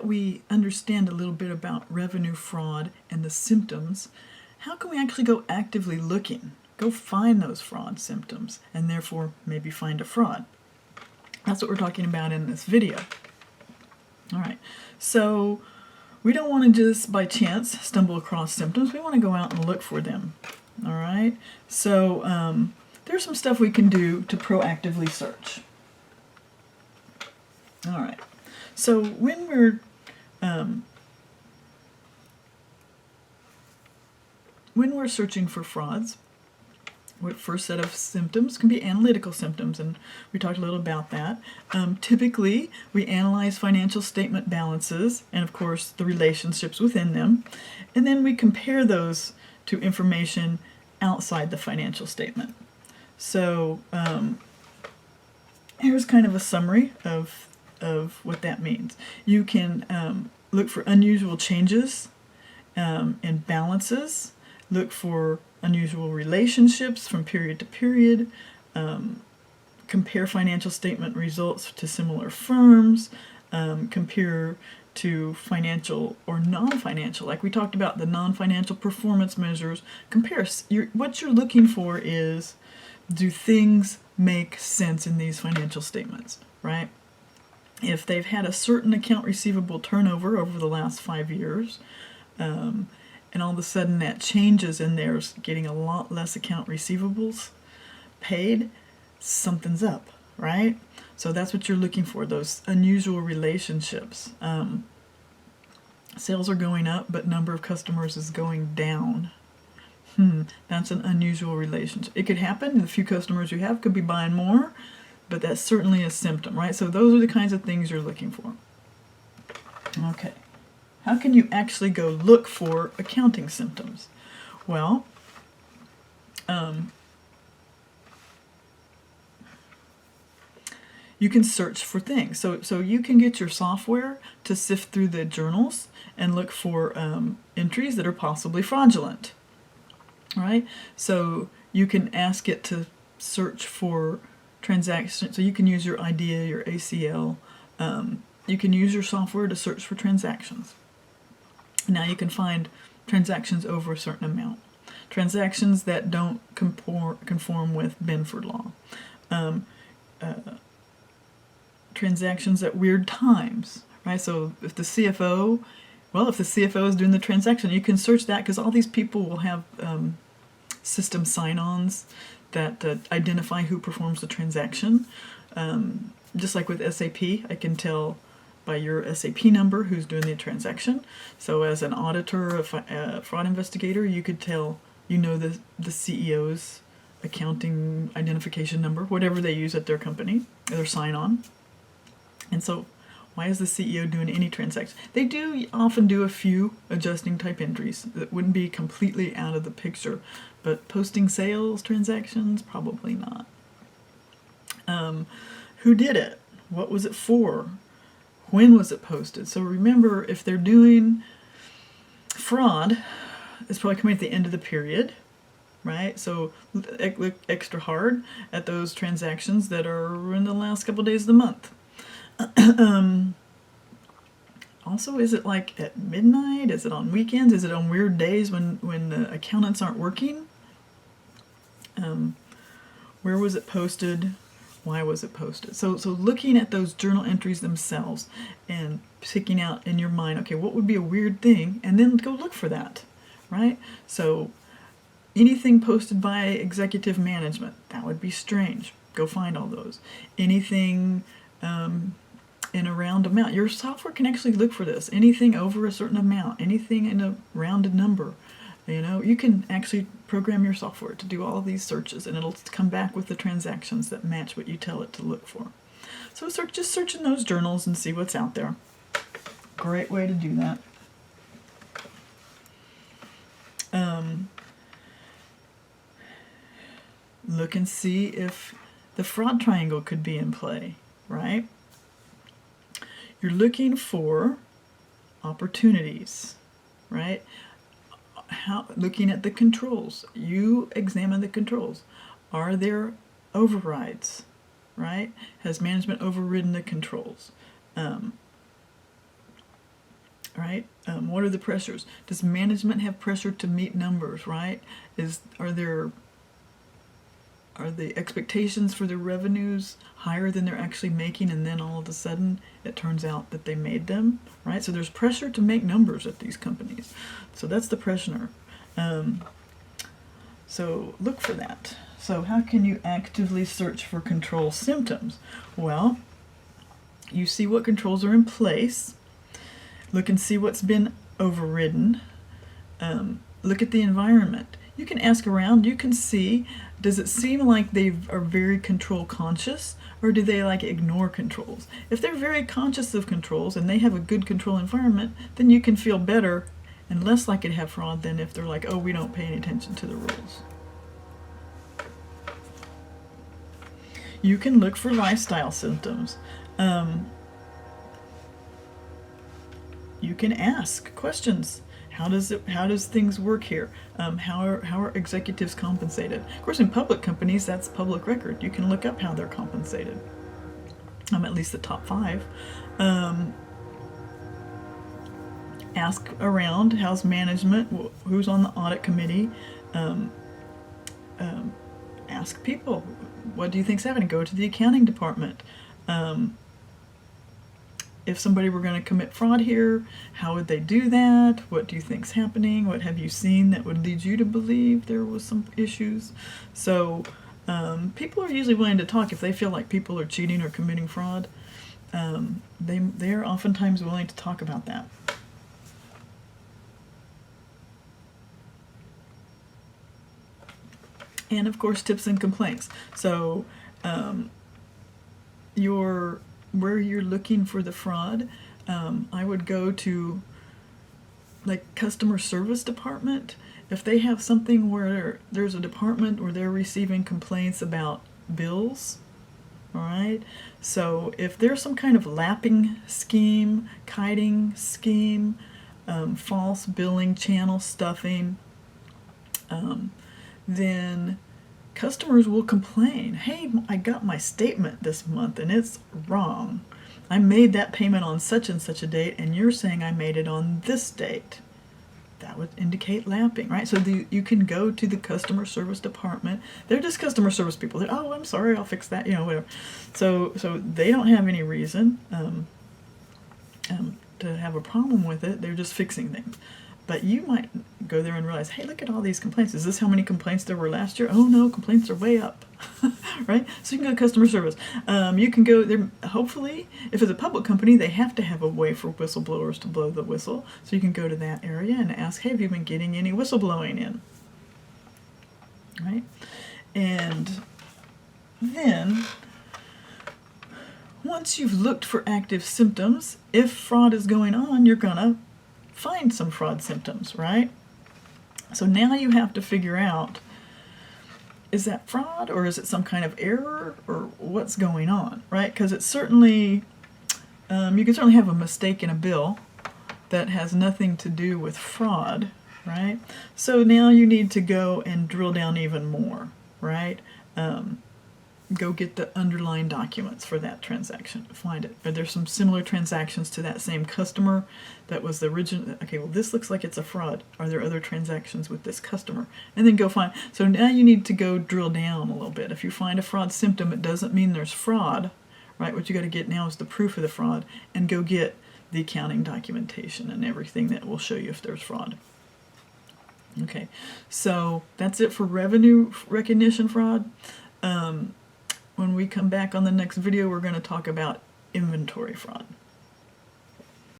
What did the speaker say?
that we understand a little bit about revenue fraud and the symptoms, how can we actually go actively looking? Go find those fraud symptoms and therefore maybe find a fraud. That's what we're talking about in this video. All right, so we don't want to just by chance stumble across symptoms. We want to go out and look for them. All right, so there's some stuff we can do to proactively search. All right, so when we're searching for frauds, our first set of symptoms can be analytical symptoms, and we talked a little about that. Typically, we analyze financial statement balances and, of course, the relationships within them, and then we compare those to information outside the financial statement. So here's kind of a summary of what that means. You can look for unusual changes in balances, look for unusual relationships from period to period, compare financial statement results to similar firms, compare to financial or non-financial. Like we talked about the non-financial performance measures. Compare. What you're looking for is, do things make sense in these financial statements, right? If they've had a certain account receivable turnover over the last 5 years, and all of a sudden that changes and there's getting a lot less account receivables paid, something's up, right? So that's what you're looking for, those unusual relationships. Sales are going up, but number of customers is going down. That's an unusual relationship. It could happen, the few customers you have could be buying more, but that's certainly a symptom, right? So those are the kinds of things you're looking for. Okay. How can you actually go look for accounting symptoms? Well, you can search for things. So you can get your software to sift through the journals and look for entries that are possibly fraudulent, right? So you can ask it to search for transactions. So you can use your IDEA, your ACL. You can use your software to search for transactions. Now you can find transactions over a certain amount. Transactions that don't conform with Benford law. Transactions at weird times, right? So if the CFO is doing the transaction, you can search that because all these people will have system sign-ons that identify who performs the transaction. Just like with SAP, I can tell by your SAP number who's doing the transaction. So as an auditor, a fraud investigator, you could tell, the CEO's accounting identification number, whatever they use at their company, their sign-on. And so why is the CEO doing any transaction? They do often do a few adjusting type entries that wouldn't be completely out of the picture, but posting sales transactions, probably not. Who did it? What was it for? When was it posted? So remember, if they're doing fraud, it's probably coming at the end of the period, right? So look extra hard at those transactions that are in the last couple days of the month. Also, is it like at midnight? Is it on weekends? Is it on weird days when the accountants aren't working? Where was it posted? Why was it posted? So looking at those journal entries themselves and picking out in your mind, okay, what would be a weird thing? And then go look for that, right? So anything posted by executive management, that would be strange. Go find all those. Anything in a round amount. Your software can actually look for this. Anything over a certain amount, anything in a rounded number. You can actually program your software to do all of these searches, and it'll come back with the transactions that match what you tell it to look for. So just search in those journals and see what's out there. Great way to do that. Look and see if the fraud triangle could be in play, right? You're looking for opportunities, right? Looking at the controls. You examine the controls. Are there overrides, right? Has management overridden the controls? right? What are the pressures? Does management have pressure to meet numbers, right? Are the expectations for their revenues higher than they're actually making, and then all of a sudden it turns out that they made them, right? So there's pressure to make numbers at these companies. So that's the pressure. So look for that. So how can you actively search for control symptoms? Well, you see what controls are in place. Look and see what's been overridden. Look at the environment. You can ask around. You can see, does it seem like they are very control conscious, or do they like ignore controls? If they're very conscious of controls and they have a good control environment, then you can feel better and less likely to have fraud than if they're like, oh, we don't pay any attention to the rules. You can look for lifestyle symptoms. You can ask questions. How does things work here? How are executives compensated? Of course, in public companies, that's public record. You can look up how they're compensated. At least the top 5. Ask around. How's management? Who's on the audit committee? Ask people. What do you think's happening? Go to the accounting department. If somebody were going to commit fraud here, how would they do that? What do you think's happening? What have you seen that would lead you to believe there was some issues? So people are usually willing to talk if they feel like people are cheating or committing fraud. They are oftentimes willing to talk about that. And of course, tips and complaints. So where you're looking for the fraud, I would go to like customer service department. If they have something where there's a department where they're receiving complaints about bills, all right? So if there's some kind of lapping scheme, kiting scheme, false billing, channel stuffing, then customers will complain. Hey, I got my statement this month and it's wrong. I made that payment on such and such a date and you're saying I made it on this date. That would indicate lapping, right? So you can go to the customer service department. They're just customer service people. They're, oh, I'm sorry, I'll fix that, whatever. So they don't have any reason to have a problem with it. They're just fixing things. But you might go there and realize, hey, look at all these complaints. Is this how many complaints there were last year? Oh no, complaints are way up, right? So you can go to customer service. You can go there, hopefully, if it's a public company, they have to have a way for whistleblowers to blow the whistle. So you can go to that area and ask, hey, have you been getting any whistleblowing in? Right? And then, once you've looked for active symptoms, if fraud is going on, you're gonna find some fraud symptoms, right? So now you have to figure out, is that fraud or is it some kind of error or what's going on, right? Because it's certainly, you can certainly have a mistake in a bill that has nothing to do with fraud, right? So now you need to go and drill down even more, right? Go get the underlying documents for that transaction. Find it. Are there some similar transactions to that same customer that was the original? Okay, well, this looks like it's a fraud. Are there other transactions with this customer? And then go find. So now you need to go drill down a little bit. If you find a fraud symptom, it doesn't mean there's fraud, right? What you got to get now is the proof of the fraud, and go get the accounting documentation and everything that will show you if there's fraud. Okay, so that's it for revenue recognition fraud. When we come back on the next video, we're going to talk about inventory fraud.